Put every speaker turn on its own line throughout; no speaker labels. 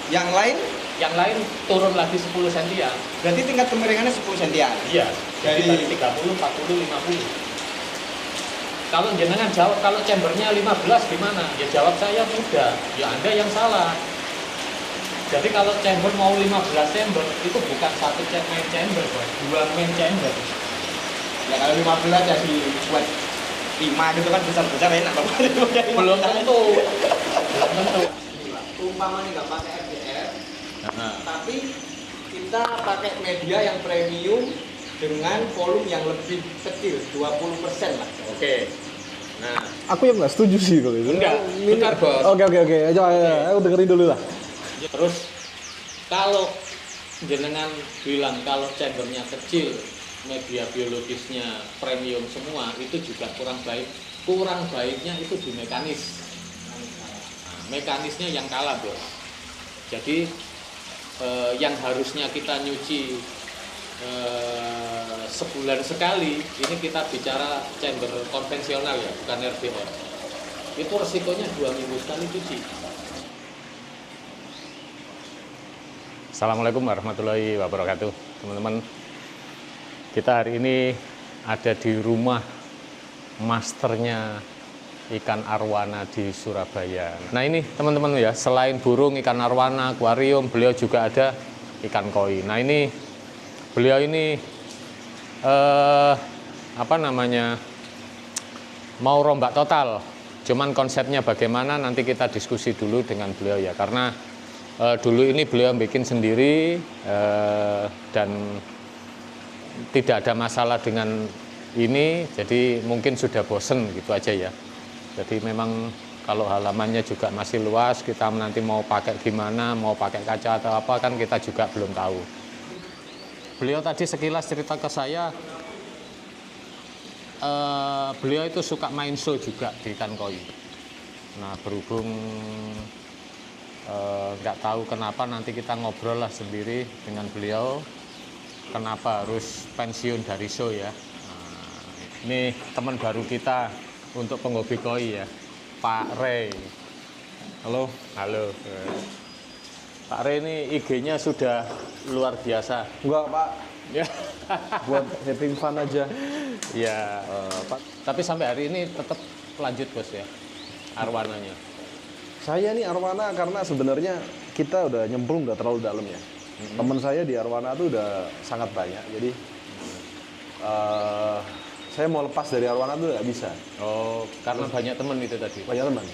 Yang lain
Yang lain turun lagi 10 sentian.
berarti tingkat kemiringannya 10 sentian.
Iya, jadi
Dari-
dari 30, 40, 50. Kalau jenengan jawab kalau chambernya 15 gimana? Ya jawab saya mudah. Ya Anda yang salah. Jadi kalau chamber mau 15 chamber itu bukan satu main chamber, Bos. Dua main chamber.
Ya kalau 15 ya dibuat 5 gitu kan besar-besar enak Bapak.
Belum tentu. Belum tentu.
Umpamanya nggak pakai FDR, tapi kita pakai media yang premium dengan volume yang lebih kecil, 20% lah.
Oke. Nah,
Aku yang nggak setuju sih kalau itu.
Enggak, bentar, Bos.
Oke. Coba aku dengerin dulu lah.
terus kalau jenengan bilang kalau chambernya kecil, media biologisnya premium semua, itu juga kurang baik. Kurang baiknya itu di mekanis. Nah, mekanisnya yang kalah, Bos. Jadi yang harusnya kita nyuci sebulan sekali, ini kita bicara chamber konvensional ya, bukan RBR. Itu resikonya 2 minggu sekali cuci. Assalamualaikum warahmatullahi wabarakatuh, teman-teman. Kita hari ini ada di rumah masternya ikan arwana di Surabaya. Nah ini teman-teman ya, selain burung, ikan arwana, akuarium, beliau juga ada ikan koi. Nah ini beliau ini mau rombak total. Cuman konsepnya bagaimana nanti kita diskusi dulu dengan beliau ya, karena dulu ini beliau bikin sendiri dan tidak ada masalah dengan ini, jadi mungkin sudah bosen gitu aja ya. Jadi memang kalau halamannya juga masih luas, kita nanti mau pakai gimana, mau pakai kaca atau apa kan kita juga belum tahu. Beliau tadi sekilas cerita ke saya, beliau itu suka main show juga di ikan koi. Nah berhubung nggak tahu kenapa, nanti kita ngobrol lah sendiri dengan beliau kenapa harus pensiun dari show ya. Nah, ini teman baru kita untuk penghobi koi ya, Pak Ray. Halo. Pak Ray ini IG-nya sudah luar biasa.
Enggak, Pak.
Ya.
Buat having fun aja.
Ya.
Pak,
Tapi sampai hari ini tetap lanjut bos ya, arwananya.
saya nih arwana karena sebenarnya kita udah nyemplung udah terlalu dalam ya. Teman saya di arwana tuh udah sangat banyak. Jadi saya mau lepas dari arwana tuh nggak bisa.
Oh, karena banyak teman itu tadi.
Banyak teman.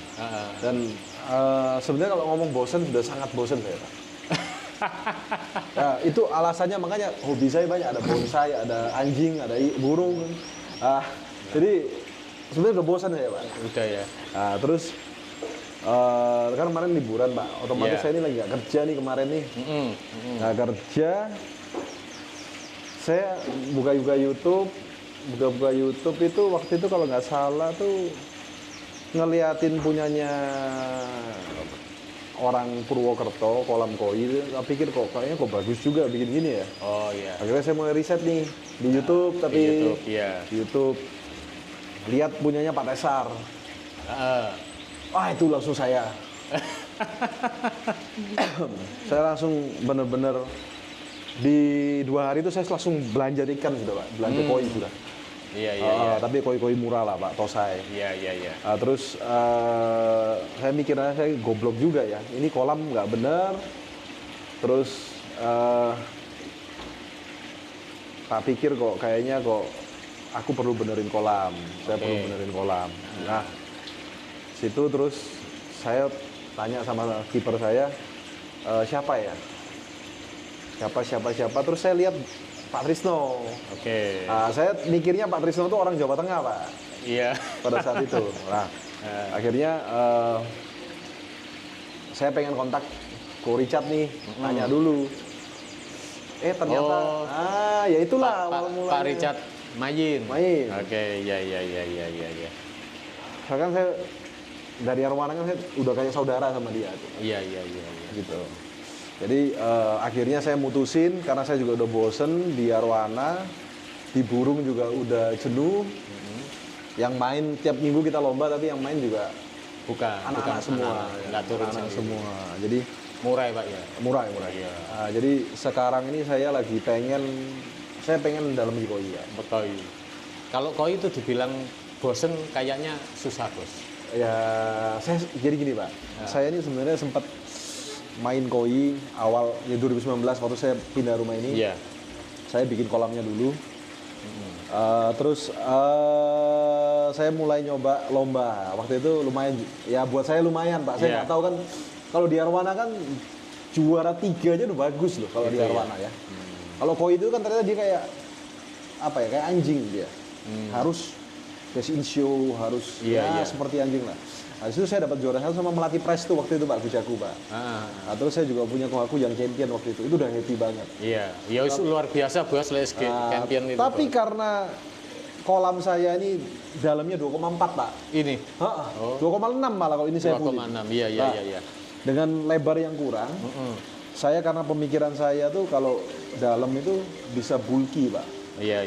Dan sebenarnya kalau ngomong bosen sudah sangat bosen saya, Pak. Ya, itu alasannya, makanya hobi saya banyak, ada bonsai, ada anjing, ada burung. Jadi sebenarnya udah bosan ya, Pak.
Udah ya.
Nah, terus kan kemarin liburan, Pak. Otomatis saya ini lagi nggak kerja nih kemarin nih. Nggak kerja. Saya buka YouTube itu waktu itu kalau nggak salah tuh ngeliatin punyanya orang Purwokerto, kolam koi. Saya pikir kayaknya bagus juga bikin gini ya.
Oh iya.
Akhirnya saya mulai riset nih di YouTube, tapi
Di YouTube, iya.
di YouTube lihat punyanya Pak Tesar. Wah itu langsung saya langsung bener-bener di 2 hari itu saya langsung belanja ikan sudah, Pak, belanja koi sudah.
Iya.
Tapi koi-koi murah lah, Pak, tosai.
Iya.
Terus saya mikirnya saya goblok juga ya, ini kolam nggak bener. Terus tak pikir kayaknya aku perlu benerin kolam, saya perlu benerin kolam. Nah situ terus saya tanya sama kiper saya, siapa terus saya lihat Pak Trisno.
Oke.
Nah, saya mikirnya Pak Trisno itu orang Jawa Tengah, Pak,
Iya.
pada saat itu. Nah akhirnya saya pengen kontak Ko Richard nih, tanya dulu. Ternyata ya itulah awal mulanya.
Pak Richard Mayin. Oke, iya.
Kan saya dari arwana kan saya udah kayak saudara sama dia tuh.
Iya.
Gitu. Jadi akhirnya saya mutusin karena saya juga udah bosen di arwana, di burung juga udah jenuh. Yang main tiap minggu kita lomba, tapi yang main juga
Bukan
anak-anak semua.
Nggak turun
anak
sendiri.
semua. Jadi
Murah ya Pak ya?
Murah.
Iya.
Nah, jadi sekarang ini saya pengen dalam di koi ya.
Koi. Kalau koi itu dibilang bosen kayaknya susah bos.
Ya, jadi gini Pak, saya ini sebenarnya sempat main koi awal ya 2019 waktu saya pindah rumah ini.
Iya.
Saya bikin kolamnya dulu. Terus saya mulai nyoba lomba. Waktu itu lumayan, ya buat saya lumayan Pak. Saya
Iya.
nggak tahu kan, kalau di Arwana kan juara 3 aja udah bagus loh kalau di
Gitu ya.
Arwana ya. Kalau koi itu kan ternyata dia kayak apa ya, kayak anjing dia. Harus basic show, harus
Iya.
seperti anjing lah. Nah, itu saya dapat juara 1 sama Melati Press tuh waktu itu Pak, Gujaku Pak. Nah, terus saya juga punya Kohaku yang champion waktu itu udah happy banget.
Iya, ya luar biasa bos les champion itu.
Tapi
bos.
karena kolam saya ini dalamnya 2,4 Pak.
Ini
Heeh,
Oh.
2,6 malah kalau ini saya pulih.
2,6, iya.
Dengan lebar yang kurang, saya karena pemikiran saya tuh kalau dalam itu bisa bulky Pak.
Iya.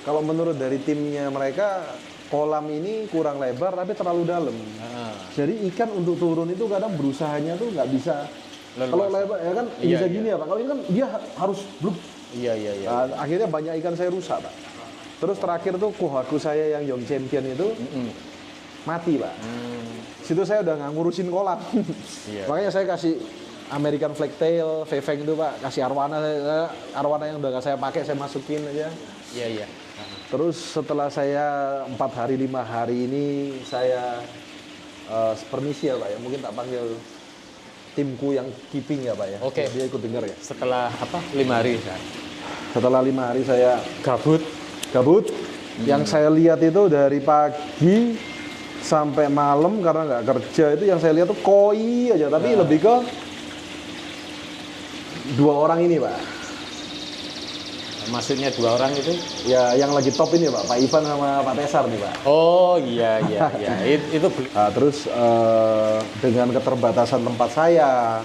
Kalau menurut dari timnya mereka, kolam ini kurang lebar tapi terlalu dalam. Jadi ikan untuk turun itu kadang berusahanya tuh nggak bisa.
Leluasa.
Kalau lebar ya kan
Iya,
bisa
iya.
gini ya Pak. Kalau ini kan dia harus bluk.
Iya.
Nah, akhirnya banyak ikan saya rusak Pak. Terus terakhir tuh Kohaku saya yang Young Champion itu mati Pak. Situ saya udah nggak ngurusin kolam.
Iya.
Makanya saya kasih American Flagtail, Feveng itu Pak, kasih Arwana yang udah nggak saya pakai saya masukin aja.
Iya.
Terus setelah saya 4 hari 5 hari ini saya permisi ya Pak ya, mungkin tak panggil timku yang keeping ya Pak ya.
Oke.
Dia ikut dengar ya.
Setelah 5 hari kan?
Setelah 5 hari saya
Gabut.
Yang saya lihat itu dari pagi sampai malam karena nggak kerja itu yang saya lihat tuh koi aja, tapi lebih ke 2 orang ini Pak.
Maksudnya 2 orang itu?
Ya yang lagi top ini Pak Ivan sama Pak Tesar nih Pak.
Oh iya. Itu
Nah, terus dengan keterbatasan tempat saya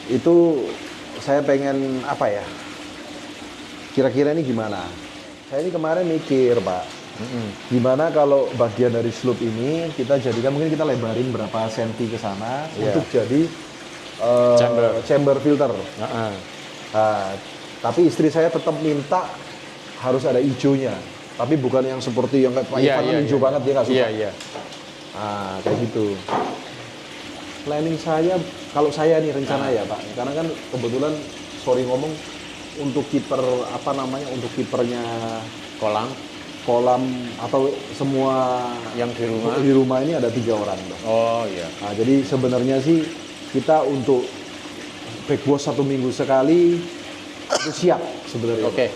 itu saya pengen apa ya? Kira-kira ini gimana? Saya ini kemarin mikir Pak, gimana kalau bagian dari slope ini kita jadikan, mungkin kita lebarin berapa senti ke sana untuk jadi chamber filter. Nah, tapi istri saya tetap minta harus ada hijaunya, tapi bukan yang seperti yang kayak Pak Ivan kan hijau banget dia nggak suka.
Iya.
Nah, kayak gitu. Planning saya, kalau saya nih rencana ya Pak, karena kan kebetulan ngomong untuk kiper untuk kipernya kolam atau semua
yang
di rumah ini ada 3 orang Pak.
Oh iya.
Nah, jadi sebenarnya sih kita untuk back wash 1 minggu sekali itu siap sebenarnya.
Oke.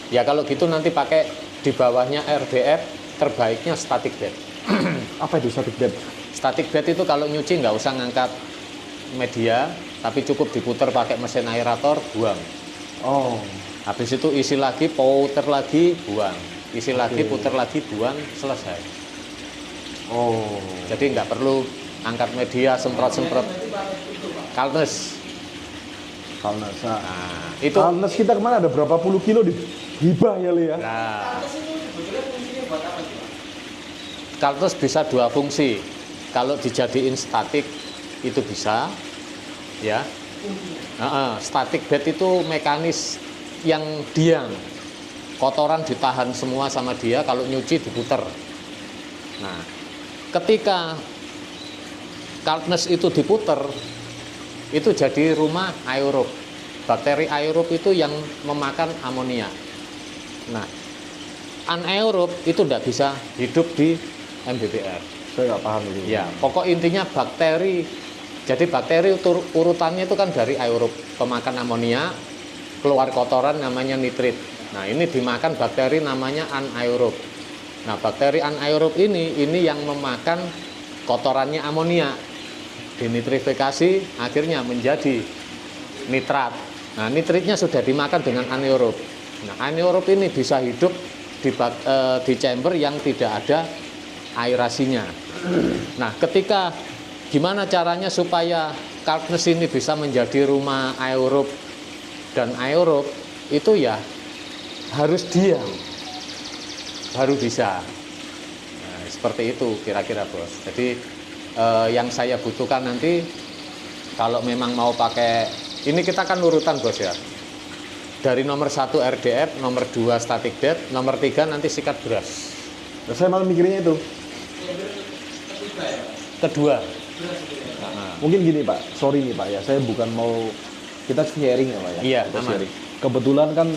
Ya kalau gitu nanti pakai di bawahnya RDF, terbaiknya static bed.
Apa itu static bed?
Static bed itu kalau nyuci nggak usah ngangkat media, tapi cukup diputer pakai mesin aerator, buang.
Oh.
Habis itu isi lagi, puter lagi, buang. Isi lagi, puter lagi, buang, selesai.
Oh.
Jadi nggak perlu angkat media, semprot-semprot. Kalnes.
Kalnes. Nah,
Itu.
Kalnes kita kemana ada berapa puluh kilo di hibah ya Li ya?
Nah,
Atas itu sebetulnya fungsinya buat apa sih Pak?
Kalnes bisa 2 fungsi. Kalau dijadiin statik itu bisa, ya. Static bed itu mekanis yang diam, kotoran ditahan semua sama dia, kalau nyuci diputer. Nah, ketika Kalnes itu diputer, itu jadi rumah aerob. Bakteri aerob itu yang memakan amonia. Nah, anaerob itu tidak bisa hidup di MBBR.
Saya nggak paham itu.
Ya, pokok intinya bakteri. Jadi bakteri urutannya itu kan dari aerob, pemakan amonia, keluar kotoran namanya nitrit. Nah, ini dimakan bakteri namanya anaerob. Nah, bakteri anaerob ini yang memakan kotorannya amonia. Dinitrifikasi akhirnya menjadi nitrat. Nah, nitritnya sudah dimakan dengan anaerob. Nah, anaerob ini bisa hidup di chamber yang tidak ada aerasinya. Nah, ketika gimana caranya supaya Kalnes ini bisa menjadi rumah aerob dan aerob, itu ya harus diam, baru bisa. Nah, seperti itu kira-kira bos. Jadi yang saya butuhkan nanti Kalau memang mau pakai, ini kita kan urutan bos ya. Dari nomor 1 RDF, nomor 2 static depth, nomor 3 nanti sikat brush.
Nah, saya malah mikirnya itu.
Kedua.
Mungkin gini Pak, sorry nih Pak ya, saya bukan mau, kita sharing ya Pak ya.
Iya,
kita
aman.
sharing. Kebetulan kan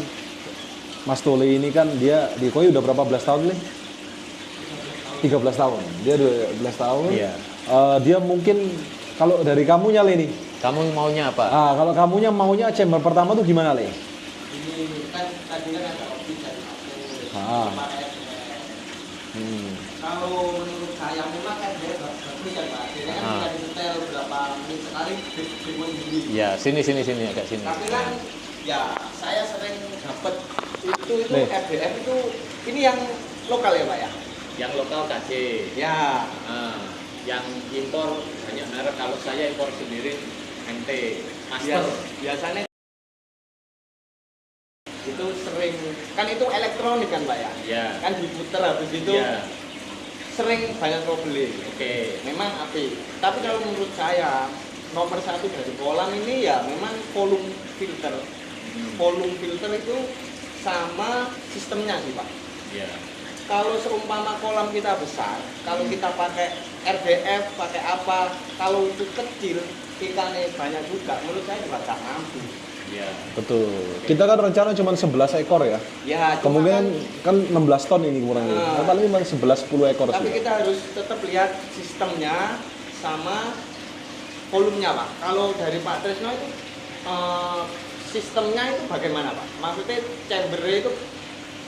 Mas Tole ini kan dia di Koi udah berapa belas tahun nih? 13 tahun. Dia 12 tahun.
Iya.
Dia mungkin kalau dari kamunya Le nih.
Kamu maunya apa?
Kalau kamunya maunya chamber pertama tuh gimana Le?
Ini kan tadi kan ada opsi dari aku pakai FDF. Kalau menurut saya memang FDF bagus ya Pak. Jadi kan bisa disetel berapa menit sekali dibuat sendiri.
Ya, sini agak sini.
Tapi kan ya saya sering dapat itu
Nih.
FDF itu ini yang lokal ya Pak ya.
Yang lokal KC.
Ya.
Yang impor banyak merek. Kalau saya impor sendiri MT Master.
Biasanya itu sering kan itu elektronik kan Pak ya.
Ya.
Kan diputer habis itu sering banyak trouble.
Oke.
Memang api. Tapi kalau menurut saya nomor 1 dari kolam ini ya memang volume filter. Volume filter itu sama sistemnya sih Pak.
Ya.
Kalau seumpama kolam kita besar, kalau kita pakai RDF, pakai apa, kalau itu kecil, ikannya banyak juga, menurut saya juga nggak mampu.
Ya.
Betul. Kita kan rencana cuma 11 ekor ya.
Ya, cuma
Kemungkinan kan 16 ton ini kurangnya. Paling cuma 11-10 ekor
tapi
sih.
kita harus tetap lihat sistemnya sama volumenya Pak. Kalau dari Pak Tresno itu sistemnya itu bagaimana Pak? Maksudnya chamber itu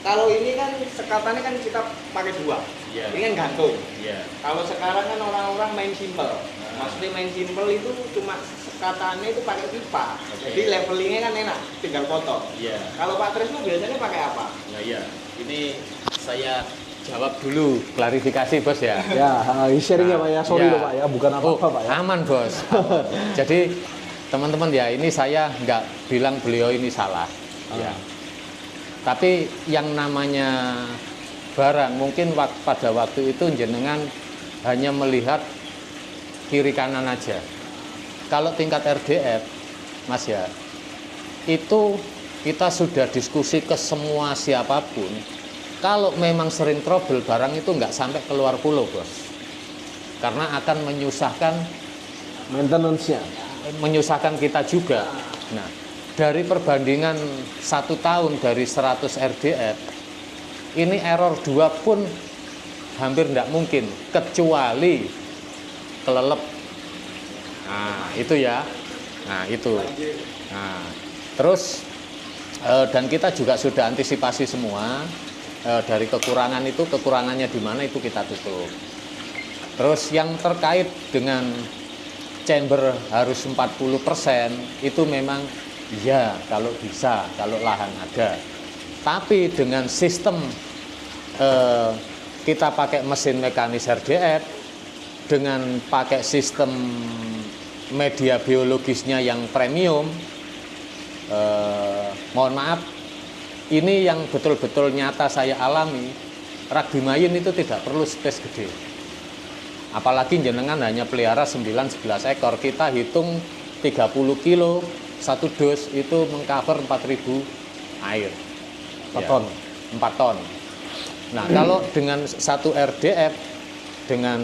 kalau ini kan sekatannya kan kita pakai 2.
Iya.
Ini kan gantung.
Ya.
Kalau sekarang kan orang-orang main simple. Maksudnya main simple itu cuma sekatannya itu pakai pipa. Jadi levelingnya kan enak, tinggal potong.
Ya.
Kalau Pak Tresno biasanya pakai apa?
Nah, ya. Ini saya jawab dulu, klarifikasi bos ya.
Ya, sharing ya Pak ya. Sorry loh Pak ya, bukan apa-apa Pak ya.
Aman bos. Aman. Jadi teman-teman ya, ini saya nggak bilang beliau ini salah. Ya. Tapi yang namanya barang mungkin pada waktu itu jenengan hanya melihat kiri kanan aja. Kalau tingkat RDF, Mas ya, itu kita sudah diskusi ke semua siapapun. Kalau memang sering trouble, barang itu nggak sampai keluar pulau bos. Karena akan
Maintenance-nya.
menyusahkan kita juga. Nah, dari perbandingan 1 tahun dari 100 RDF, ini error 2 pun hampir tidak mungkin, kecuali kelelep. Nah, itu ya. Nah, itu. Nah, terus dan kita juga sudah antisipasi semua dari kekurangan itu, kekurangannya di mana itu kita tutup. Terus yang terkait dengan chamber harus 40%, itu memang ya kalau bisa, kalau lahan ada. Tapi dengan sistem kita pakai mesin mekanis RDF, dengan pakai sistem media biologisnya yang premium, mohon maaf, ini yang betul-betul nyata saya alami. Rak Bimayin itu tidak perlu space gede. Apalagi jenengan hanya pelihara 9-11 ekor, kita hitung 30 kilo, 1 dos itu mengcover 4.000 air.
4 ton.
4 ton. Nah, kalau dengan 1 RDF, dengan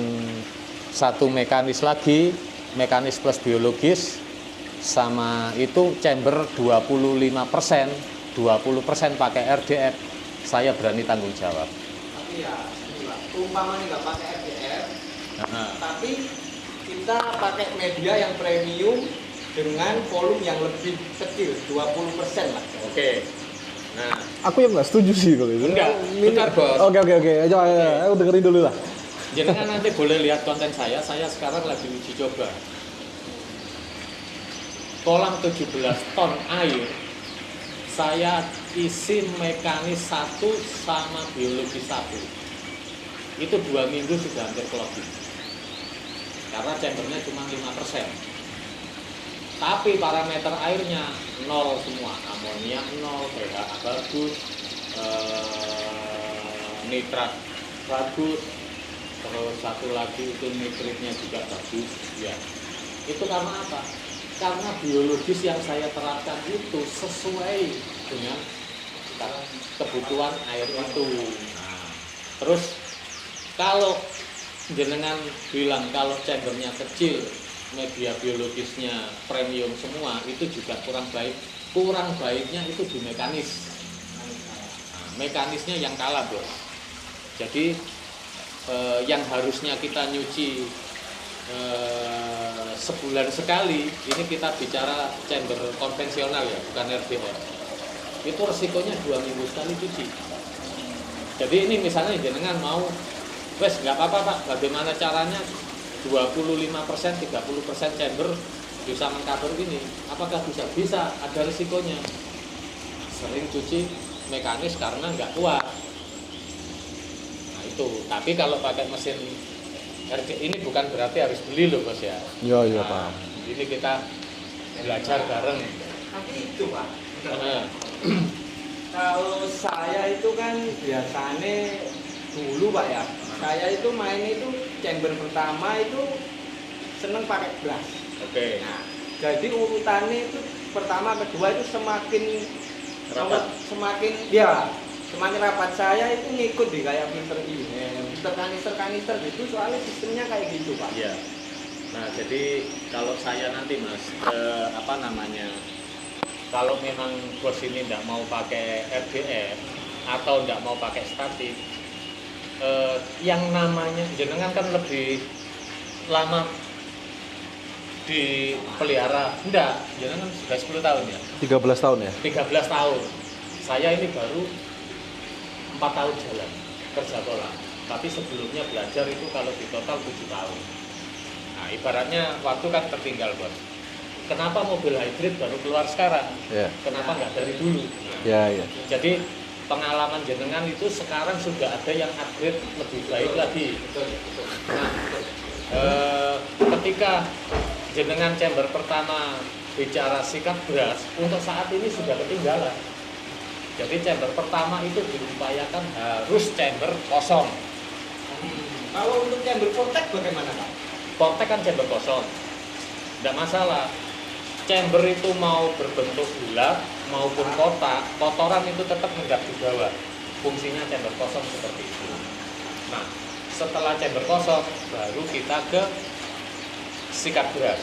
1 mekanis lagi, mekanis plus biologis, sama itu chamber 25%, 20% pakai RDF, saya berani tanggung jawab.
Tapi ya, umpamanya nggak pakai RDF, tapi kita pakai media yang premium dengan volume yang lebih kecil, 20% lah.
Oke. Nah,
Aku yang nggak setuju sih kalau itu.
Enggak, bentar, Bos.
Oke. Coba aku dengerin dulu lah.
jenengan nanti boleh lihat konten saya sekarang lagi uji coba. Kolam 17 ton air, saya isi mekanis 1 sama biologis 1. Itu 2 minggu sudah hampir closing. Karena chambernya cuma 5%. Tapi parameter airnya 0 semua. Amonia 0, pH bagus, nitrat bagus, terus satu lagi itu nitritnya juga bagus. Ya. Itu karena apa? karena biologis yang saya terapkan itu sesuai dengan kebutuhan air itu. Nah, terus kalau jenengan bilang kalau chambernya kecil, media biologisnya premium semua, itu juga kurang baik. Kurang baiknya itu di mekanis. Nah, mekanisnya yang kalah, bro. Jadi yang harusnya kita nyuci sebulan sekali, ini kita bicara chamber konvensional ya, bukan RDF. Itu resikonya 2 minggu sekali cuci. Jadi ini misalnya jenengan mau, wes nggak apa-apa Pak, bagaimana caranya 25%, 30% chamber bisa mengcover ini? Apakah bisa? Bisa, ada resikonya. Sering cuci mekanis karena nggak kuat. Nah itu, tapi kalau pakai mesin ini bukan berarti harus beli loh bos ya.
Iya,
Nah,
paham.
ini kita belajar bareng.
Tapi itu Pak, kalau saya itu kan biasanya dulu Pak ya, saya itu main itu chamber pertama itu seneng pakai brush.
Oke.
Nah, jadi urutannya itu pertama kedua itu semakin
Rapat.
semakin rapat saya itu ngikut di kayak filter ini, filter kanister gitu, soalnya sistemnya kayak gitu Pak.
Iya. Nah, jadi kalau saya nanti Mas, kalau memang bos ini tidak mau pakai RDF atau tidak mau pakai statik, yang namanya jenengan kan lebih lama dipelihara, enggak, jenengan sudah 10 tahun ya?
13 tahun ya?
13 tahun. Saya ini baru 4 tahun jalan kerja kolam. Tapi sebelumnya belajar itu kalau di total 7 tahun. Nah, ibaratnya waktu kan tertinggal, Bos. Kenapa mobil hybrid baru keluar sekarang?
Ya.
Kenapa nggak dari dulu?
Ya, ya.
Jadi pengalaman jenengan itu sekarang sudah ada yang upgrade lebih baik lagi. Nah, ketika jenengan chamber pertama bicara sikat beras, untuk saat ini sudah ketinggalan. Jadi chamber pertama itu diupayakan harus chamber kosong.
Kalau untuk chamber vortex bagaimana Pak?
Vortex kan chamber kosong, tidak masalah. Chamber itu mau berbentuk bulat maupun kotak, kotoran itu tetap mengendap di bawah. Fungsinya chamber kosong seperti itu. Nah, setelah chamber kosong, baru kita ke sikat beras.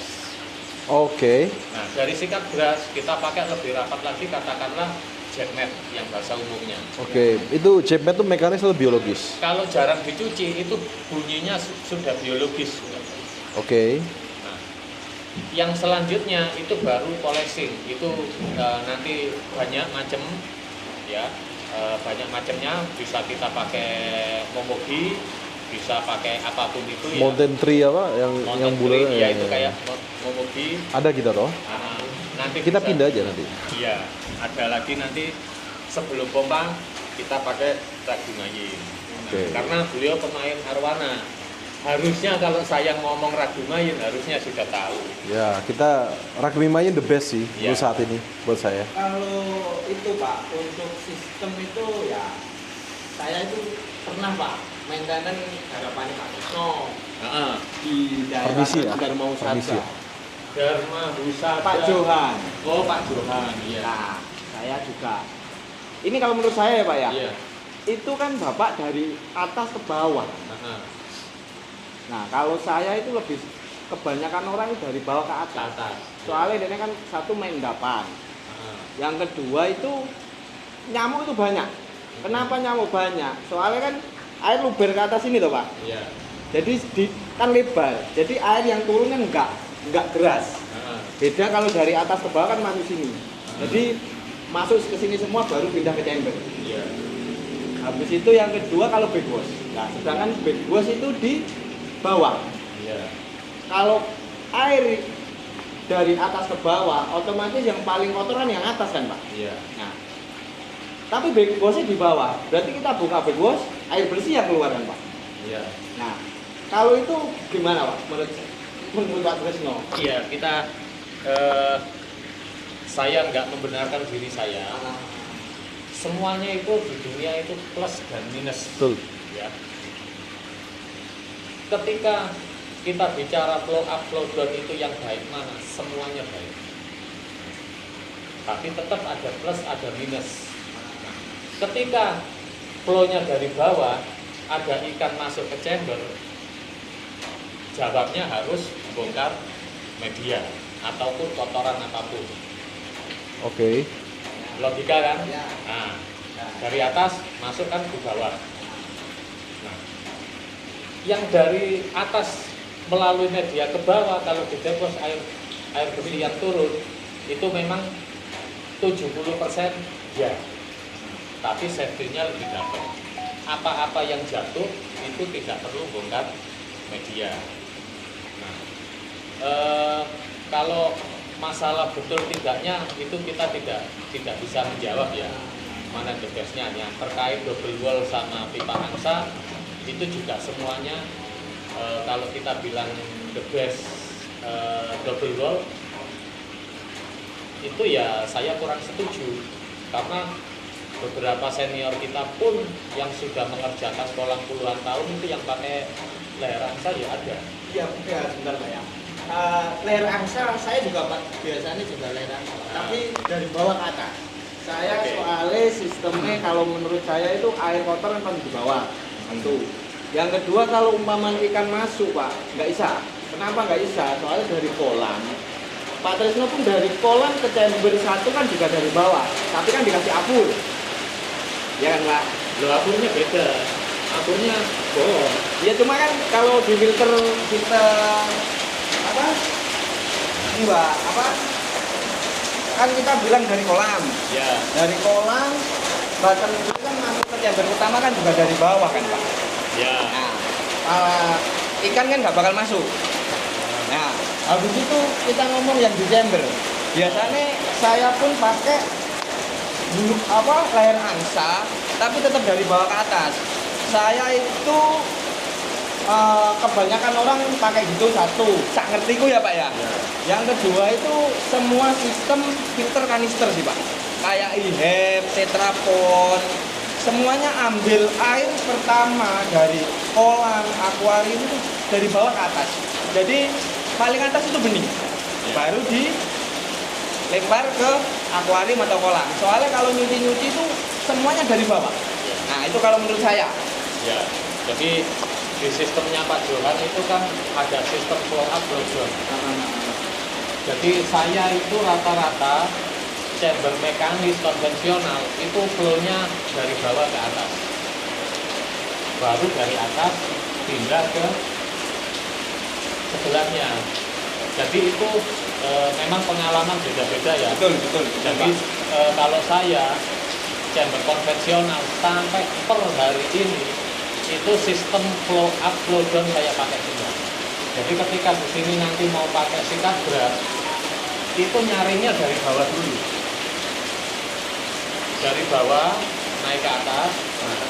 Oke.
Nah, dari sikat beras kita pakai lebih rapat lagi, katakanlah jetnet yang bahasa umumnya.
Oke, itu jetnet itu mekanis atau biologis?
Kalau jarang dicuci itu bunyinya sudah biologis.
Oke.
Nah, yang selanjutnya itu baru polishing. Itu nanti banyak macam ya, banyak macamnya. Bisa kita pakai momogi, bisa pakai apapun itu ya.
Mountain tree apa yang bulat
ya itu kayak momogi.
Ada kita toh?
Nanti
Kita
bisa,
pindah aja nanti.
Iya, ada lagi nanti sebelum pompa kita pakai Ragumayin.
Oke.
Karena beliau pemain arwana. Harusnya kalau saya ngomong Ragumayin harusnya sudah tahu.
Ya, kita Ragumayin the best sih
Ya.
buat saat ini buat saya.
Kalau itu Pak, untuk sistem itu ya saya itu pernah Pak maintenance harapannya Pak Kusno di daerah
Permisi ya.
Dharma
Permisi ya.
Husada.
Dharma Husada.
Pak Johan.
Oh, Pak Johan, iya.
Nah, saya juga. Ini kalau menurut saya ya Pak ya.
Iya.
Itu kan Bapak dari atas ke bawah.
Heeh.
Nah, kalau saya itu lebih kebanyakan orang itu dari bawah ke
Ke
atas.
atas.
Soalnya ini kan satu main endapan.
Heeh.
Yang kedua itu nyamuk itu banyak. Kenapa nyamuk banyak? Soalnya kan air luber ke atas ini toh Pak.
Iya.
Jadi kan lebar. Jadi air yang turun kan enggak deras.
Heeh.
Beda kalau dari atas ke bawah kan masuk sini. Jadi masuk ke sini semua baru pindah ke chamber.
Iya.
Habis itu yang kedua kalau backwash. Nah, sedangkan backwash itu di bawah.
Iya.
Kalau air dari atas ke bawah, otomatis yang paling kotor kan yang atas kan Pak.
Iya.
Nah, tapi backwashnya di bawah. Berarti kita buka backwash, air bersih yang keluar kan Pak.
Iya.
Nah, kalau itu gimana Pak? Menurut Pak Tresno?
Iya, kita saya nggak membenarkan diri saya. Semuanya itu di dunia itu plus dan minus.
Betul.
Ya. Ketika kita bicara flow up, flow down itu yang baik mana? Semuanya baik. Tapi tetap ada plus, ada minus. Nah, ketika flow-nya dari bawah, ada ikan masuk ke chamber, jawabnya harus bongkar media ataupun kotoran apapun.
Oke.
Logika kan?
Ya.
Nah, dari atas masuk kan ke bawah. Nah, yang dari atas melalui media ke bawah, kalau di depos air bersih yang turun itu memang 70% ya, tapi safety-nya lebih dapat. Apa-apa yang jatuh itu tidak perlu bongkar media. Nah, kalau masalah betul tidaknya itu kita tidak bisa menjawab ya, mana the best-nya. Yang terkait double wall sama pipa angsa itu juga semuanya kalau kita bilang the best double wall itu ya saya kurang setuju, karena beberapa senior kita pun yang sudah mengerjakan sekolah puluhan tahun itu yang pakai layar angsa ya ada.
Iya, sebentar Pak ya. Layar angsa saya juga Pak, biasanya juga layar angsa, tapi dari bawah ke atas. Saya soalnya sistemnya kalau menurut saya itu air kotor kan paling di bawah. Satu. Yang kedua kalau umpama ikan masuk Pak, nggak bisa. Kenapa nggak bisa? Soalnya dari kolam. Pak Tresno pun dari kolam ke chamber 1 kan juga dari bawah, tapi kan dikasih apur. Ya kan Pak?
Loh, apurnya beda. Apurnya bohong.
Ya cuma kan kalau di filter kita apa? Ini Mbak, apa? Kan kita bilang dari kolam.
Ya.
Dari kolam bahkan itu kan masuk ke chamber utama kan juga dari bawah kan Pak.
Ya.
Nah, ikan kan nggak bakal masuk. Nah, habis itu kita ngomong yang di chamber. Biasanya saya pun pakai layar angsa, tapi tetap dari bawah ke atas. Saya itu kebanyakan orang pakai gitu satu. Sak ngertiku ya Pak ya. Yang kedua itu semua sistem filter kanister sih Pak. Kayak IHEP, tetrapon, semuanya ambil air pertama dari kolam, akuarium itu dari bawah ke atas. Jadi paling atas itu bening, baru dilempar ke akuarium atau kolam. Soalnya kalau nyuci-nyuci itu semuanya dari bawah. Nah itu kalau menurut saya.
Ya. Jadi di sistemnya Pak Johan itu kan ada sistem flow up, flow down. Jadi saya itu rata-rata chamber mekanis konvensional itu flow-nya dari bawah ke atas. Baru dari atas pindah ke sebelahnya. Jadi itu memang pengalaman beda-beda ya.
Betul.
Jadi kalau saya chamber konvensional sampai per hari ini itu sistem flow up, flow down saya pakai semua. Jadi ketika di sini nanti mau pakai sikat berat, itu nyarinya dari bawah dulu. Dari bawah naik ke atas. Nah,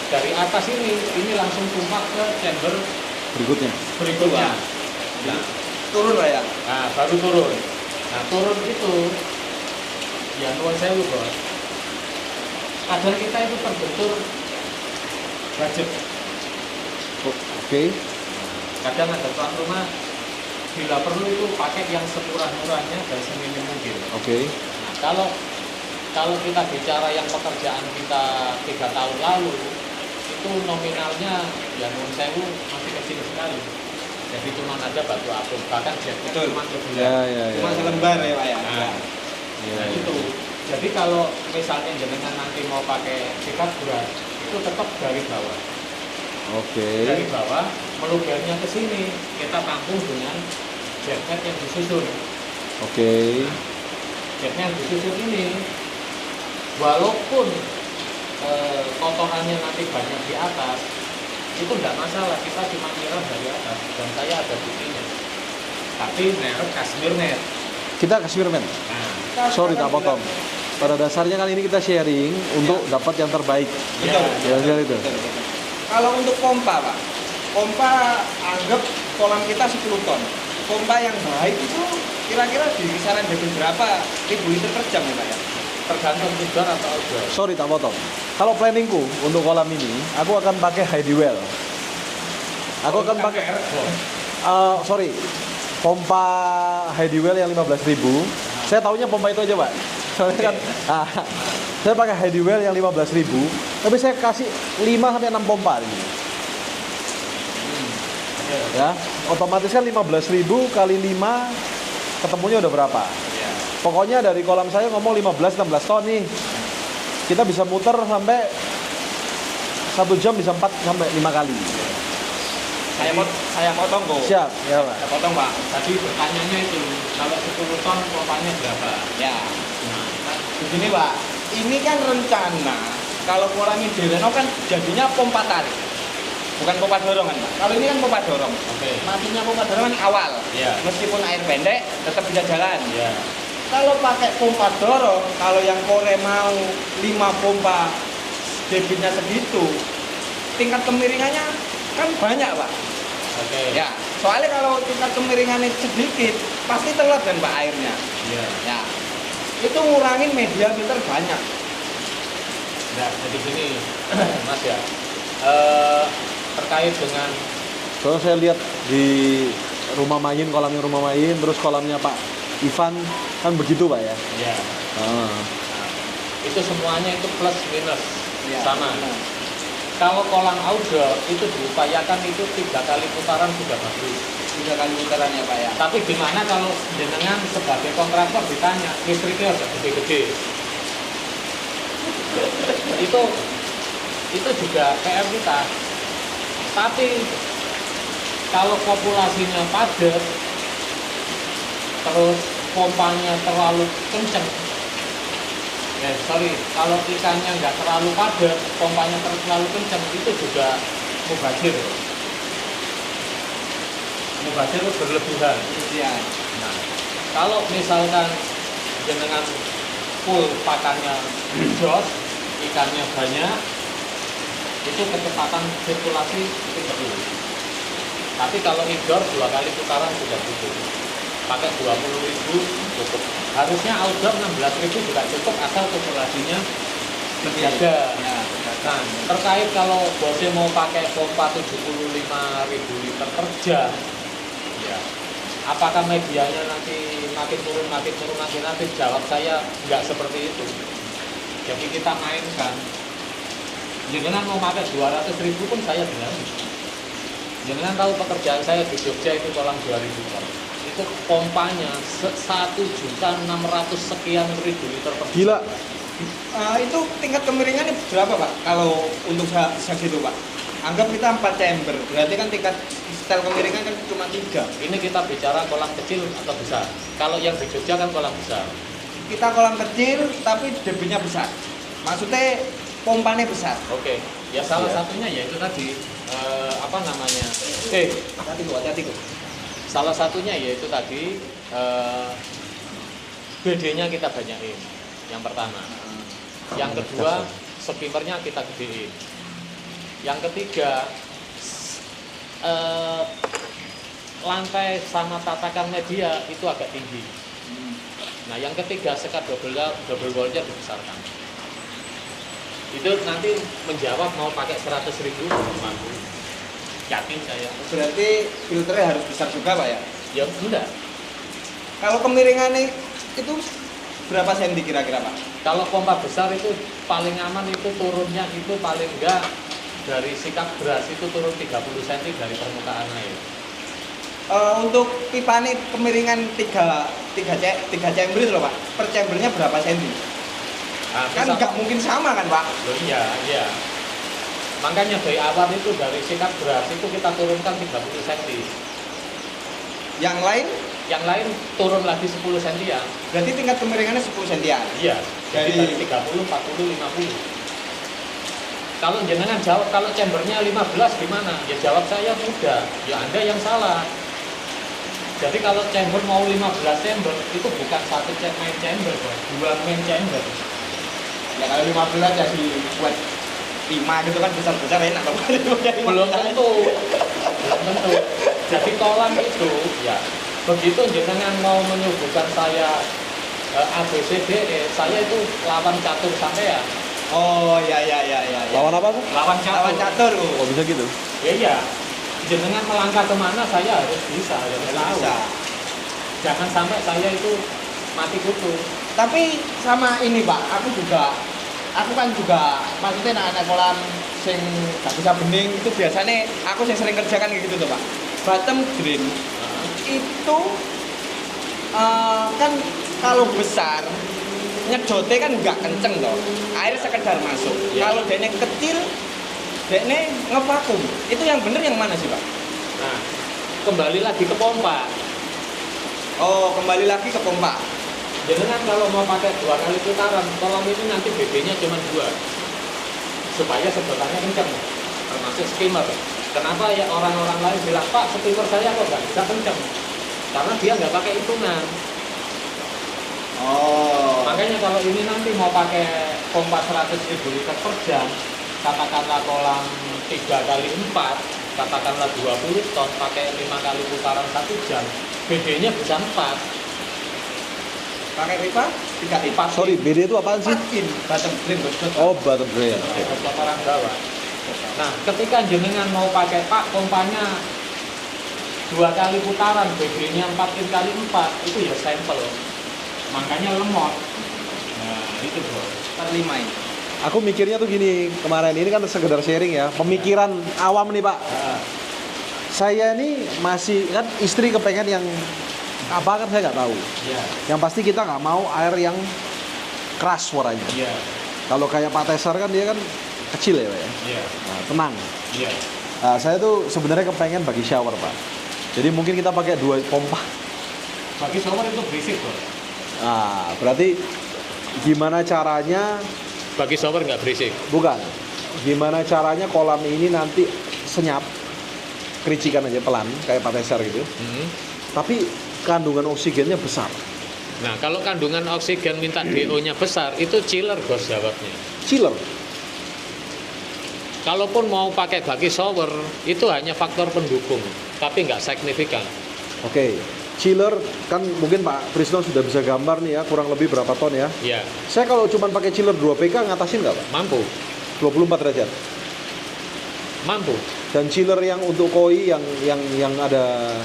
dari atas ini langsung tumpah ke chamber berikutnya. Nah,
Turun lah ya.
nah, baru turun. Nah, turun itu ya nuwun sewu, Bos. Kadang kita itu terbentur budget.
Oke.
Kadang ada tuan rumah bila perlu itu pakai yang semurah-murahnya dan seminim mungkin.
Oke.
Nah, kalau kita bicara yang pekerjaan kita 3 tahun lalu itu nominalnya ya nuwun sewu masih kecil sekali. Jadi cuma ada batu apung, bahkan jetnya
Betul.
cuma sebulan.
Ya.
Cuma selembar ya Pak ya.
Nah,
Ya.
nah itu. Jadi kalau misalnya jenengan nanti mau pakai sikat berat, itu tetap dari bawah.
Oke.
Dari bawah, melubernya ke sini, kita tampung dengan jetnet yang disusun.
Oke.
Jetnet yang disusun ini, walaupun kotorannya nanti banyak di atas, itu tidak masalah, kita cuma nyiram dari atas, dan saya ada buktinya. Tapi merek Kashmir Net.
Kita kasih men.
Nah,
Sorry tak potong. Pada dasarnya kali ini kita sharing untuk dapat yang terbaik.
Betul.
itu.
Kalau untuk pompa Pak, pompa anggap kolam kita 10 ton. Pompa yang baik itu kira-kira di kisaran debit berapa ribu liter per jam ya Pak ya?
tergantung indoor atau outdoor.
Sorry tak potong. Kalau planningku untuk kolam ini, aku akan pakai Heidi Well. Aku akan pakai sorry, pompa Heidewell yang 15.000. Saya taunya pompa itu aja, Pak. Soalnya kan, saya pakai Heidewell yang 15.000, tapi saya kasih 5 sampai 6 pompa ini. Ya, otomatis kan 15.000 kali 5 ketemunya udah berapa? Pokoknya dari kolam saya ngomong 15-16 ton nih. Kita bisa muter sampai 1 jam bisa 4 sampai 5 kali.
Saya potong kok.
Siap, ya Pak.
Saya potong Pak.
Tadi pertanyaannya itu, kalau 10 ton pompanya berapa?
Ya. Begini Pak, ini kan rencana kalau kolamnya direnov kan jadinya pompa tarik. Bukan pompa dorongan Pak. Kalau ini kan pompa dorong.
Oke.
Maksudnya pompa dorongan awal.
Iya.
Meskipun air pendek tetap bisa jalan.
Ya.
Kalau pakai pompa dorong, kalau yang Kore mau 5 pompa debitnya segitu, tingkat kemiringannya kan banyak Pak.
Oke.
Ya, soalnya kalau tingkat kemiringannya sedikit, pasti telat kan Pak airnya.
Iya.
Ya, itu ngurangin media filter banyak.
Nah, jadi gini, Mas ya. Terkait dengan
Soalnya saya lihat di rumah main, kolamnya rumah main, terus kolamnya Pak Ivan kan begitu Pak ya.
ya, itu semuanya itu plus minus
Ya,
sama.
benar.
Kalau kolam outdoor itu diupayakan itu 3 kali putaran sudah bagus.
3 kali putaran ya Pak ya.
Tapi gimana kalau jenengan sebagai kontraktor ditanya listriknya harus gede-gede? itu juga PR kita. Tapi kalau populasinya padat, terus pompanya terlalu kenceng, kalau ikannya nggak terlalu padat, pompanya terlalu kenceng, itu juga mubazir. Mubazir itu berlebihan.
Iya.
Nah, kalau misalkan jenengan full pakannya jos, ikannya banyak, itu kecepatan sirkulasi itu perlu. Tapi kalau indoor 2 kali putaran sudah cukup. Pakai 20.000 cukup. Harusnya outdoor 16.000 juga cukup asal populasinya terjaga.
Ya,
Nah, terkait kalau bosnya mau pakai pompa 75.000 liter per jam, ya, apakah medianya nanti makin turun, nanti jawab saya nggak seperti itu. Jadi kita mainkan. Jangan mau pakai 200.000 pun saya bilang. Jangan tahu pekerjaan saya di Jogja itu kolam 2.000 ton. Itu pompanya 1.600 sekian ribu liter per jam.
Gila.
itu tingkat kemiringannya berapa Pak? Kalau untuk segitu Pak? Anggap kita 4 chamber, berarti kan tingkat setel kemiringan kan cuma 3.
Ini kita bicara kolam kecil atau besar. Kalau yang di Jogja kan kolam besar.
Kita kolam kecil tapi debitnya besar. Maksudnya pompanya besar.
Oke. Ya salah
Iya.
satunya ya itu tadi apa namanya?
Hati-hati kok.
Salah satunya yaitu tadi BD-nya kita banyakin. Yang pertama. Yang kedua, skimmernya kita gedein. Yang ketiga, lantai sama tatakan media itu agak tinggi. Nah, yang ketiga, sekat double wall-nya dibesarkan. Itu nanti menjawab mau pakai 100.000 mampu. Yakin saya.
Berarti filternya harus besar juga Pak ya?
Ya enggak.
Kalau kemiringannya itu berapa senti kira-kira Pak?
Kalau pompa besar itu paling aman itu turunnya itu paling enggak dari sikap beras itu turun 30 cm dari permukaan air.
Untuk pipa ini kemiringan 3 chamber itu loh Pak. Per chambernya berapa senti?
Nah,
Kan nggak mungkin sama kan Pak?
Loh, iya. Makanya dari awal itu dari sikap beras itu kita turunkan 30 cm.
Yang lain
Turun lagi 10 cm ya.
berarti tingkat kemiringannya 10 sentian.
Iya. Jadi
Dari-
dari 30, 40, 50. Kalau jenengan jawab kalau chambernya 15 gimana? Ya jawab saya mudah. Ya Anda yang salah. Jadi kalau chamber mau 15 chamber itu bukan satu main chamber, Bos. 2 main chamber.
Ya kalau 15 jadi buat 5 gitu kan besar-besar enak Pak.
Belum tentu. Jadi kolam itu ya begitu jenengan mau menyuguhkan saya ABCDE, saya itu lawan catur sampean.
Oh ya.
Lawan apa tuh?
Lawan
Lawan catur.
Oh bisa gitu?
Ya iya. jenengan melangkah kemana saya harus bisa, harus tahu.
Bisa.
Jangan sampai saya itu mati kutu.
Tapi sama ini Pak, aku kan juga maksudnya anak kolam sing gak bisa bening itu biasanya aku yang sering kerjakan kayak gitu tuh Pak. Bottom drain itu kan kalau besar nyedote kan nggak kenceng toh, air sekedar masuk.
Ya.
Kalau dene kecil, dene ngevakum. Itu yang bener yang mana sih Pak?
Nah, kembali lagi ke pompa.
Oh, kembali lagi ke pompa.
Jenengan kalau mau pakai 2 kali putaran, kolam ini nanti BB-nya cuma 2 supaya sedotannya kencang, termasuk skimmer. Kenapa ya orang-orang lain bilang, Pak, skimmer saya kok nggak bisa kencang? Karena dia nggak pakai hitungan.
Oh.
Makanya kalau ini nanti mau pakai pompa 100.000 liter per jam, katakanlah kolam 3 kali 4, katakanlah 20 ton, pakai 5 kali putaran 1 jam, BD-nya bisa 4.
Pakai pipa 3 pipa.
Sorry, BD itu apaan sih?
Pakin bottom drain bos.
Oh, bottom drain.
Kotoran bawah. Nah, ketika jenengan mau pakai Pak pompanya 2 kali putaran, BD-nya 4 kali 4, itu ya sampel. Makanya lemot. Nah, itu bos.
Per 5 ini.
Aku mikirnya tuh gini, kemarin ini kan sekedar sharing ya, pemikiran awam nih Pak. Saya ini masih, kan istri kepengen yang apa kan saya nggak tahu.
Iya.
Yang pasti kita nggak mau air yang keras suaranya.
Iya.
Kalau kayak Pak Tesar kan dia kan kecil ya Pak ya.
Iya.
Nah, tenang.
Iya.
Nah, saya tuh sebenarnya kepengen bagi shower Pak. Jadi mungkin kita pakai 2 pompa.
Bagi shower itu berisik bos.
Nah, berarti gimana caranya?
Bagi shower nggak berisik.
Bukan. Gimana caranya kolam ini nanti senyap, kericikan aja pelan kayak Pak Tesar gitu. Tapi kandungan oksigennya besar.
Nah, kalau kandungan oksigen minta DO-nya besar, itu chiller bos jawabnya.
Chiller.
Kalaupun mau pakai bagi shower, itu hanya faktor pendukung, tapi nggak signifikan.
Oke. Chiller kan mungkin Pak Prisno sudah bisa gambar nih ya, kurang lebih berapa ton ya.
Iya.
Saya kalau cuma pakai chiller 2 PK ngatasin nggak Pak?
Mampu.
24 derajat.
Mampu.
Dan chiller yang untuk koi yang ada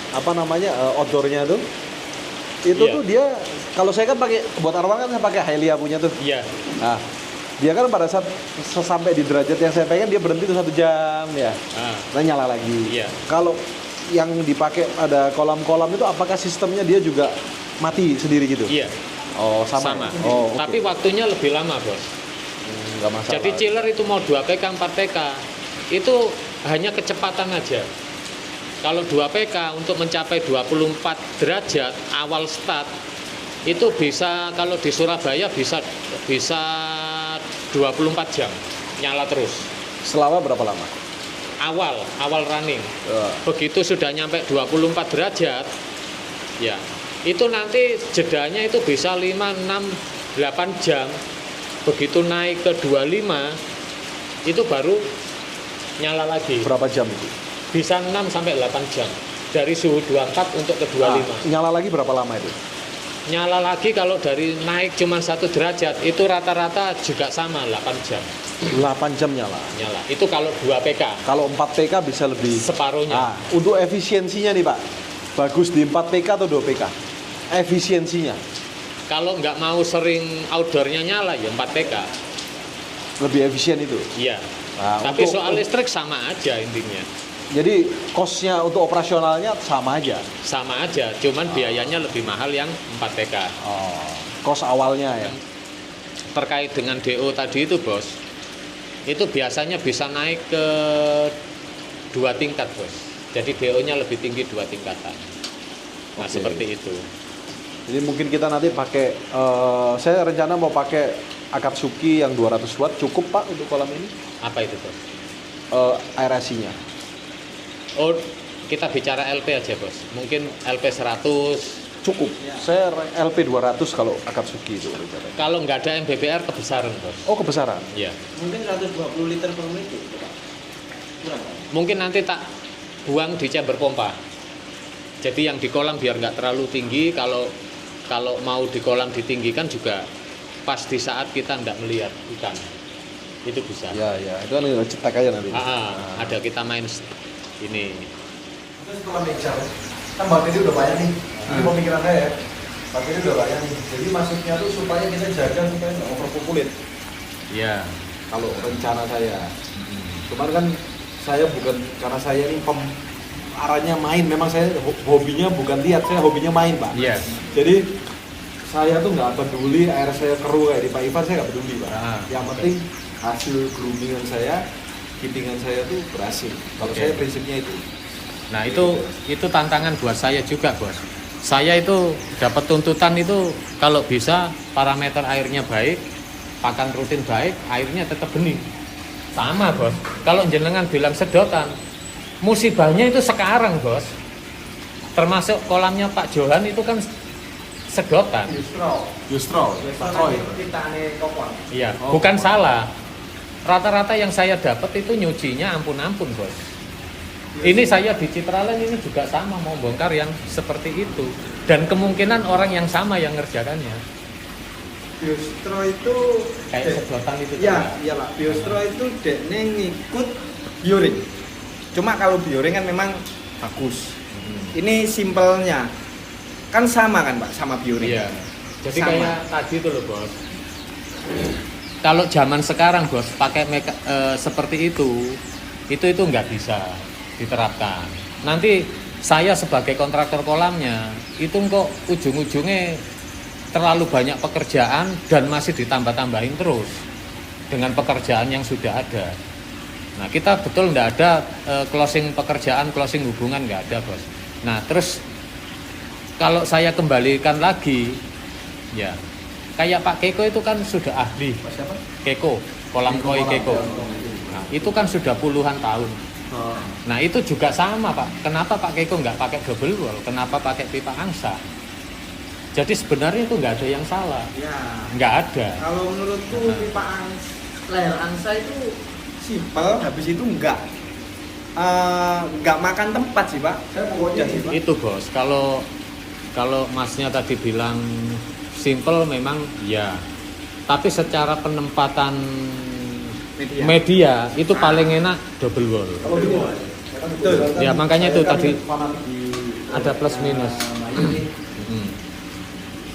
apa namanya outdoornya tuh itu
Iya.
tuh dia kalau saya kan pakai buat arwah kan saya pakai Hylia punya tuh.
Iya.
Nah, dia kan pada saat sampai di derajat yang saya pengen dia berhenti tuh 1 jam ya. Nah, nyala lagi.
Iya.
Kalau yang dipakai ada kolam-kolam itu apakah sistemnya dia juga mati sendiri gitu?
Iya.
Oh, sama. Oh, oke.
Tapi waktunya lebih lama, bos.
Nggak masalah.
Jadi chiller itu mau 2 PK, 4 PK, itu hanya kecepatan aja. Kalau 2 PK untuk mencapai 24 derajat awal start, itu bisa, kalau di Surabaya bisa 24 jam nyala terus.
Selama berapa lama?
Awal running. Begitu sudah nyampe 24 derajat, ya itu nanti jedanya itu bisa 5, 6, 8 jam. Begitu naik ke 25, itu baru nyala lagi.
Berapa jam itu?
Bisa 6 sampai 8 jam dari suhu 24 untuk ke 25.
Nyala lagi berapa lama itu?
Nyala lagi kalau dari naik cuma 1 derajat itu rata-rata juga sama 8 jam
8 jam nyala.
Itu kalau 2 PK.
Kalau 4 PK bisa lebih.
Separuhnya.
Untuk efisiensinya nih Pak, bagus di 4 PK atau 2 PK? Efisiensinya
Kalau nggak mau sering outdoornya nyala ya 4 PK.
lebih efisien itu.
Iya.
Nah,
Tapi
untuk-
soal listrik sama aja intinya.
Jadi cost-nya untuk operasionalnya sama aja.
Sama aja, cuman biayanya lebih mahal yang 4 PK.
Oh, cost awalnya ya.
Terkait dengan DO tadi itu bos, itu biasanya bisa naik ke 2 tingkat bos. Jadi DO-nya lebih tinggi 2 tingkatan. Nah
Oke.
seperti itu.
Jadi mungkin kita nanti pakai, saya rencana mau pakai Akatsuki yang 200 watt cukup Pak untuk kolam ini.
Apa itu bos?
Aerasinya.
Oh, kita bicara LP aja bos. Mungkin LP 100.
Cukup. Saya LP 200 kalau Akatsuki itu rencananya.
Kalau nggak ada MBBR kebesaran bos.
Oh, kebesaran.
Iya.
Mungkin 120 liter per menit itu, Pak. Kurang, Pak.
Mungkin nanti tak buang di chamber pompa. Jadi yang di kolam biar nggak terlalu tinggi. Kalau mau di kolam ditinggikan juga pas di saat kita nggak melihat ikan. Itu bisa.
Ya, itu kan cetek aja nanti.
Ada kita main ini.
Terus setelah meja, kan bakteri udah banyak nih. Ini pemikiran saya ya. Bakteri udah banyak nih. Jadi maksudnya tuh supaya kita jaga supaya nggak overpopulate.
Iya.
Kalau rencana saya. Cuman kan saya bukan, karena saya ini arahnya main. Memang saya hobinya bukan lihat, saya hobinya main, Pak.
Iya.
Jadi saya tuh nggak peduli air saya keruh kayak di Pak Ivan, saya nggak peduli, Pak. Yang penting hasil groomingan saya, keepingan saya tuh berhasil. Kalau saya prinsipnya itu.
Nah itu tantangan buat saya juga, Bos. Saya itu dapat tuntutan itu kalau bisa parameter airnya baik, pakan rutin baik, airnya tetap bening. Sama, Bos. Kalau jenengan bilang sedotan, musibahnya itu sekarang, Bos. Termasuk kolamnya Pak Johan itu kan sedotan.
Justru
Iya, bukan salah. Rata-rata yang saya dapat itu nyucinya ampun-ampun, Bos. Ini saya di Citraland ini juga sama mau bongkar yang seperti itu, dan kemungkinan orang yang sama yang ngerjakannya.
Biostro itu
Kayak sedotan itu.
ya, iya Pak. Biostro itu dekne ngikut bioring. Cuma kalau bioring kan memang bagus. Ini simpelnya kan sama kan Pak sama bioring.
Iya. Jadi
Sama.
kayak tadi itu loh, Bos. Kalau zaman sekarang, Bos, pakai seperti itu nggak bisa diterapkan. Nanti saya sebagai kontraktor kolamnya itu kok ujung-ujungnya terlalu banyak pekerjaan dan masih ditambah-tambahin terus dengan pekerjaan yang sudah ada. Nah, kita betul nggak ada closing pekerjaan, closing hubungan nggak ada, Bos. Nah, terus kalau saya kembalikan lagi, ya kayak Pak Keko itu kan sudah ahli.
Siapa?
Keko, kolam koi Keko. Nah, itu kan sudah puluhan tahun. Nah, itu juga sama, Pak. Kenapa Pak Keko nggak pakai double wall? Kenapa pakai pipa angsa? Jadi sebenarnya itu nggak ada yang salah.
Ya.
Nggak ada.
Kalau menurutku pipa leher angsa itu simpel, habis itu enggak makan tempat sih Pak. Saya pokoknya sih Pak.
Itu, Bos. Kalau Masnya tadi bilang simple memang ya. Tapi secara penempatan media itu paling enak double wall.
Kalau gini,
Betul.
Ya, makanya itu
saya kan
tadi
fanatik di
ada plus minus.
ini.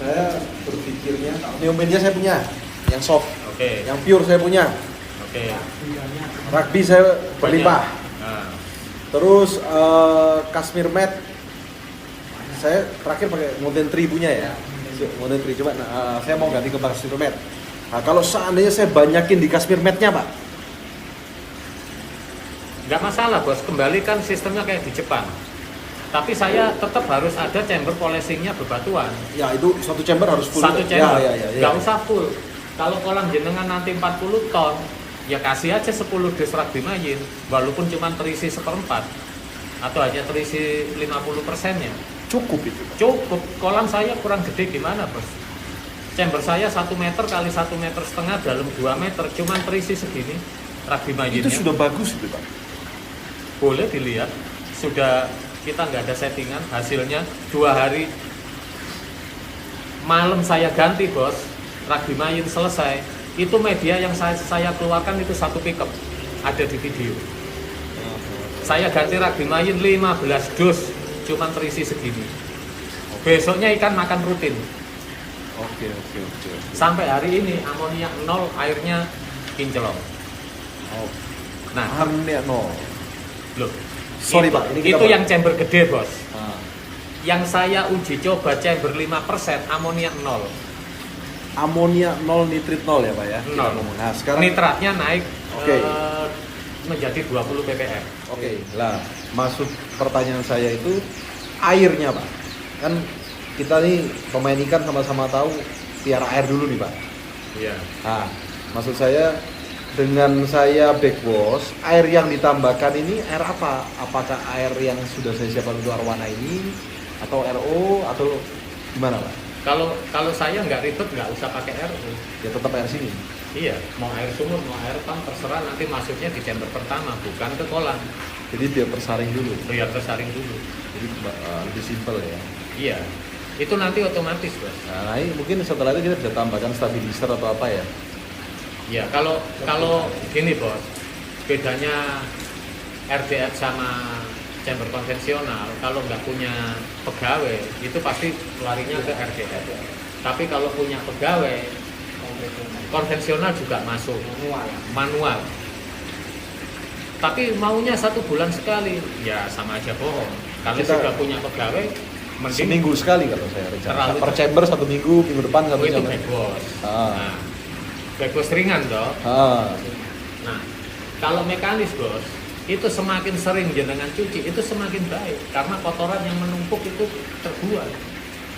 Saya berpikirnya, neomedia saya punya, yang soft,
Oke.
yang pure saya punya,
Oke.
rugby saya berlimpah.
Nah,
Terus Kashmir mat saya terakhir pakai Mountain Tree punya ya. Mountain Tree coba saya mau ganti ke Kashmir mat. Nah, kalau seandainya saya banyakin di Kashmir mat-nya, Pak.
nggak masalah, Bos. Kembalikan sistemnya kayak di Jepang. Tapi saya tetap harus ada chamber polishingnya bebatuan.
Ya, itu satu chamber harus full.
Satu chamber,
Ya.
nggak usah full. Kalau kolam jenengan nanti 40 ton, ya kasih aja 10 dus rugby mayin, walaupun cuma terisi 1/4 atau hanya terisi 50%-nya.
Cukup itu.
Cukup. Kolam saya kurang gede gimana, Bos? Chamber saya 1 meter kali 1,5 meter, dalam 2 meter, cuma terisi segini rugby mayinnya.
Itu sudah bagus itu, Pak.
Boleh dilihat, sudah kita nggak ada settingan, hasilnya 2 hari malam saya ganti, Bos. Rugby mayin selesai, itu media yang saya keluarkan itu 1 pickup, ada di video. Saya ganti rugby mayin 15 dus, cuma terisi segini. Besoknya ikan makan rutin.
Oke.
Sampai hari ini amoniak 0, airnya kinclong.
Oh.
Nah,
Amoniak 0.
loh,
Sorry,
itu,
Pak, ini kita
itu
Pak.
yang chamber gede, Bos.
Ah.
Yang saya uji coba chamber 5%, amoniak 0.
Amoniak 0, nitrit 0 ya, Pak ya. Kita
0.
ngomong. Nah, sekarang
Nitratnya naik
Oke.
menjadi 20 ppm.
Oke, lah maksud pertanyaan saya itu airnya, Pak. Kan kita nih pemain ikan sama-sama tahu piara air dulu nih, Pak.
Iya.
Nah, maksud saya dengan saya backwash, air yang ditambahkan ini air apa? Apakah air yang sudah saya siapkan untuk arwana ini atau RO atau gimana, Pak?
Kalau saya nggak ribet, nggak usah pakai air.
Ya tetap air sini.
Iya, mau air sumur, mau air pump, terserah, nanti masuknya di chamber pertama, bukan ke kolam.
Jadi biar tersaring dulu.
Biar tersaring dulu.
Jadi lebih simpel ya.
Iya, itu nanti otomatis, Bos.
Nah, ini mungkin setelah itu kita bisa tambahkan stabilizer atau apa ya?
Ya, kalau gini, Bos, bedanya RDF sama chamber konvensional kalau nggak punya pegawai itu pasti larinya ke RDF. Tapi kalau punya pegawai konvensional juga masuk manual. Tapi maunya 1 bulan sekali, ya sama aja bohong. Kalau
Kita
sudah punya pegawai, mending
seminggu sekali kalau saya rencana.
Terlalu
Per chamber 1 minggu, minggu depan 1
itu
chamber.
backwash.
Ah.
Nah, backwash ringan toh.
Ah.
Nah, kalau mekanis bos, itu semakin sering jenengan cuci, itu semakin baik. Karena kotoran yang menumpuk itu terbuang.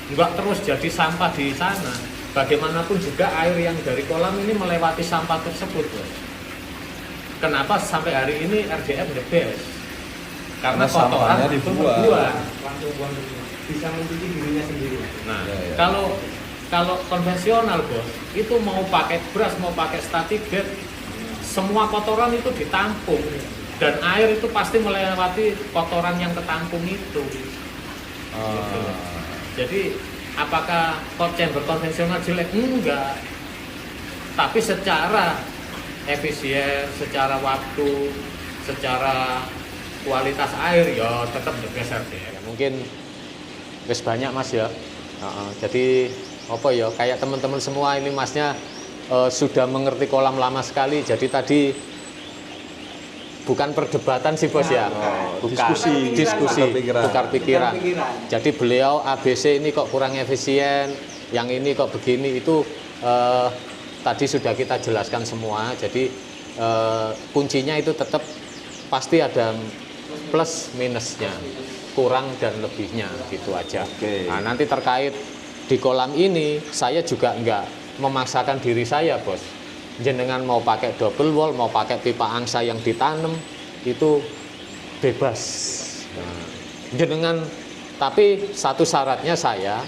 Nggak terus jadi sampah di sana. Bagaimanapun juga air yang dari kolam ini melewati sampah tersebut bos. Kenapa sampai hari ini RDF the best? Karena kotoran
sampahnya
itu
dibuang.
langsung buang bisa mencuci dirinya sendiri.
Nah,
Ya, ya.
kalau konvensional bos, itu mau pakai brush, mau pakai static bed, semua kotoran itu ditampung dan air itu pasti melewati kotoran yang ketampung itu. Gitu. Jadi apakah chamber konvensional jelek? Enggak. Tapi secara efisien, secara waktu, secara kualitas air ya tetap bergeser deh. Ya, mungkin wis banyak mas ya. Jadi apa ya kayak teman-teman semua ini masnya sudah mengerti kolam lama sekali. Jadi tadi bukan perdebatan sih bos ya, bukan diskusi, tukar pikiran. Jadi beliau ABC ini kok kurang efisien, yang ini kok begini itu tadi sudah kita jelaskan semua. Jadi kuncinya itu tetap pasti ada plus minusnya, kurang dan lebihnya gitu aja.
Oke.
Nah nanti terkait di kolam ini saya juga nggak memaksakan diri saya bos. Jenengan mau pakai double wall, mau pakai pipa angsa yang ditanam itu bebas. Nah, jenengan tapi satu syaratnya saya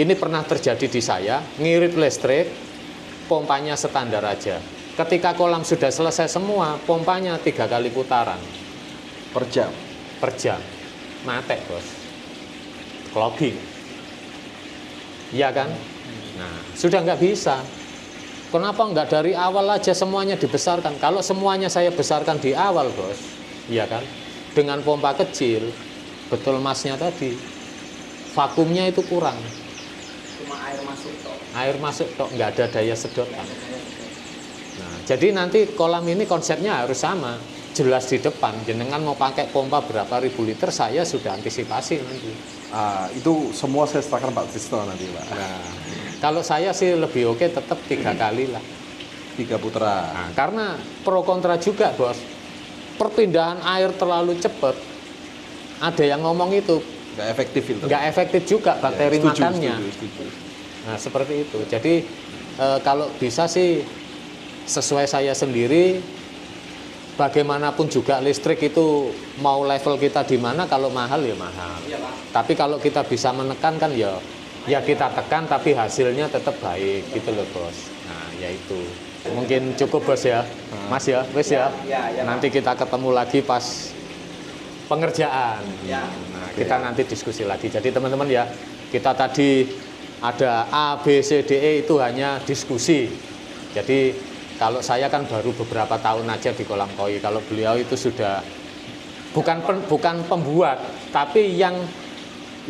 ini pernah terjadi di saya ngirit listrik, pompanya standar aja. Ketika kolam sudah selesai semua, pompanya 3 kali putaran
Per jam.
per jam, matek bos, clogging, iya kan? Nah sudah nggak bisa. Kenapa nggak dari awal aja semuanya dibesarkan? Kalau semuanya saya besarkan di awal bos, iya kan? Dengan pompa kecil, betul masnya tadi, vakumnya itu kurang.
Cuma air masuk toh.
Air masuk kok nggak ada daya sedotan. Nah, jadi nanti kolam ini konsepnya harus sama, jelas di depan. Jenengan mau pakai pompa berapa ribu liter, saya sudah antisipasi nanti.
Itu semua saya serahkan Pak Trisno nanti Pak.
Nah, kalau saya sih lebih oke tetap 3 kali lah.
3 putaran.
Nah, karena pro kontra juga bos, perpindahan air terlalu cepat. Ada yang ngomong itu
Nggak efektif itu.
nggak efektif juga bakteri
Setuju,
makannya.
setuju.
Nah seperti itu. Jadi kalau bisa sih sesuai saya sendiri. Bagaimanapun juga listrik itu mau level kita di mana, kalau mahal ya mahal.
Iya Pak.
Tapi kalau kita bisa menekan kan ya kita tekan tapi hasilnya tetap baik gitu loh bos. Nah ya itu mungkin cukup bos ya, mas ya, wes ya.
Ya,
Nanti kita ketemu lagi pas pengerjaan.
Ya.
Nah kita nanti diskusi lagi. Jadi teman-teman ya, kita tadi ada A, B, C, D, E itu hanya diskusi. Jadi kalau saya kan baru beberapa tahun aja di kolam koi. Kalau beliau itu sudah bukan pembuat, tapi yang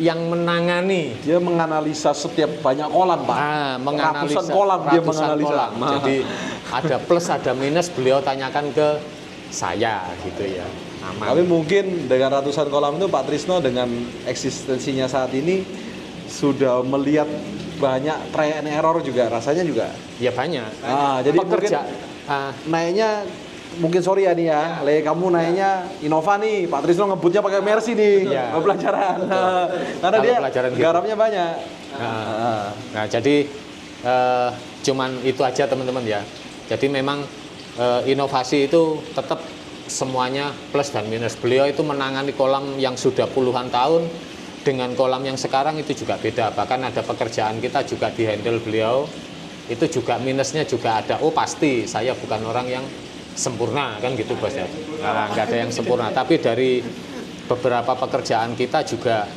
menangani.
Dia menganalisa setiap banyak kolam Pak.
Menganalisa
ratusan kolam dia
ratusan
menganalisa.
kolam. Jadi ada plus ada minus, beliau tanyakan ke saya gitu ya. Aman.
Tapi mungkin dengan ratusan kolam itu Pak Trisno dengan eksistensinya saat ini sudah melihat banyak try and error juga, rasanya juga.
Ya banyak.
Jadi
Pekerja,
mungkin naiknya mungkin sorry ya nih ya, kamu naiknya Innova nih, Pak Trisno ngebutnya pakai Mercy nih,
Ya.
pelajaran. Karena
Kalau
dia
pelajaran gitu.
garamnya banyak.
Nah jadi cuman itu aja teman-teman ya. Jadi memang inovasi itu tetap semuanya plus dan minus. Beliau itu menangani kolam yang sudah puluhan tahun dengan kolam yang sekarang itu juga beda. Bahkan ada pekerjaan kita juga di handle beliau, itu juga minusnya juga ada. Oh pasti saya bukan orang yang sempurna kan gitu bos ya. Nah, nggak ada yang sempurna. Tapi dari beberapa pekerjaan kita juga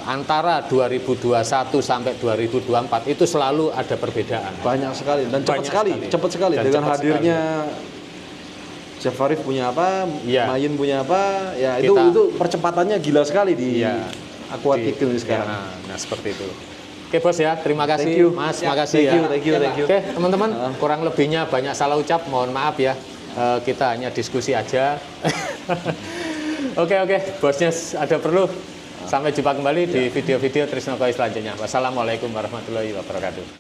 antara 2021 sampai 2024 itu selalu ada perbedaan.
Banyak sekali dan cepat
Banyak
sekali,
sekali.
cepat sekali
Dan
dengan
cepat
hadirnya Chef Arif punya apa,
Iya.
Mayun punya apa, ya
Kita-
itu percepatannya gila sekali di
Iya.
Aquatic ini sekarang.
Ya, nah, seperti itu. Oke bos ya, terima kasih
Thank you.
Mas,
Siap.
makasih ya.
Thank you.
Oke teman-teman, kurang lebihnya banyak salah ucap, mohon maaf ya. Kita hanya diskusi aja. Oke, bosnya ada perlu. Sampai jumpa kembali di video-video Trisno Koi selanjutnya. Wassalamualaikum warahmatullahi wabarakatuh.